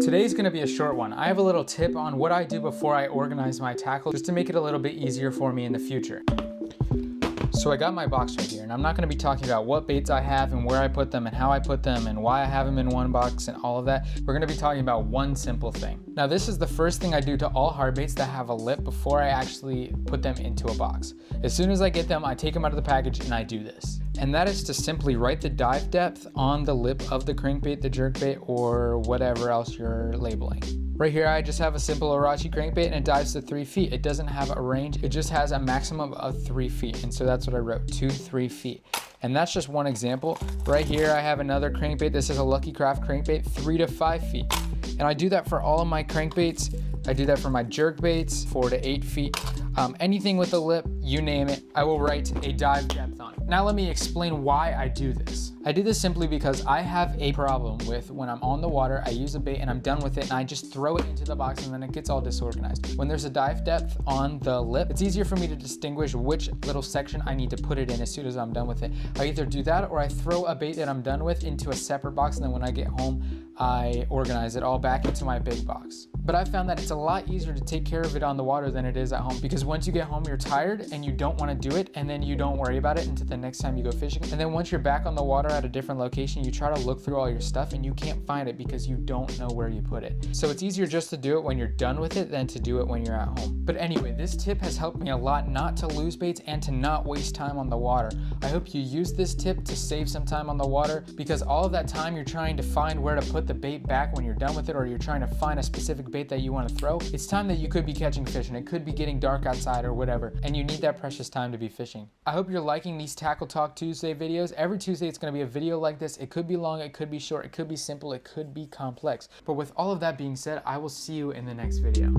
Today's gonna be a short one. I have a little tip on what I do before I organize my tackle, just to make it a little bit easier for me in the future. So I got my box right here, and I'm not gonna be talking about what baits I have and where I put them and how I put them and why I have them in one box and all of that. We're gonna be talking about one simple thing. Now this is the first thing I do to all hard baits that have a lip before I actually put them into a box. As soon as I get them, I take them out of the package and I do this. And that is to simply write the dive depth on the lip of the crankbait, the jerkbait, or whatever else you're labeling. Right here, I just have a simple Arachi crankbait and it dives to 3 feet. It doesn't have a range, it just has a maximum of 3 feet. And so that's what I wrote, 2 to 3 feet. And that's just one example. Right here, I have another crankbait. This is a Lucky Craft crankbait, 3 to 5 feet. And I do that for all of my crankbaits. I do that for my jerkbaits, 4 to 8 feet. Anything with a lip, you name it, I will write a dive depth on it. Now let me explain why I do this. I do this simply because I have a problem with when I'm on the water, I use a bait and I'm done with it and I just throw it into the box and then it gets all disorganized. When there's a dive depth on the lip, it's easier for me to distinguish which little section I need to put it in as soon as I'm done with it. I either do that or I throw a bait that I'm done with into a separate box, and then when I get home, I organize it all back into my big box. But I've found that it's a lot easier to take care of it on the water than it is at home, because once you get home, you're tired and you don't want to do it, and then you don't worry about it until the next time you go fishing. And then once you're back on the water at a different location, you try to look through all your stuff and you can't find it because you don't know where you put it. So it's easier just to do it when you're done with it than to do it when you're at home. But anyway, this tip has helped me a lot not to lose baits and to not waste time on the water. I hope you use this tip to save some time on the water, because all of that time you're trying to find where to put the bait back when you're done with it, or you're trying to find a specific bait that you want to throw. It's time that you could be catching fish and it could be getting dark outside or whatever, and you need that precious time to be fishing. I hope you're liking these Tackle Talk Tuesday videos. Every Tuesday it's going to be a video like this. It could be long, it could be short, it could be simple, it could be complex. But with all of that being said, I will see you in the next video.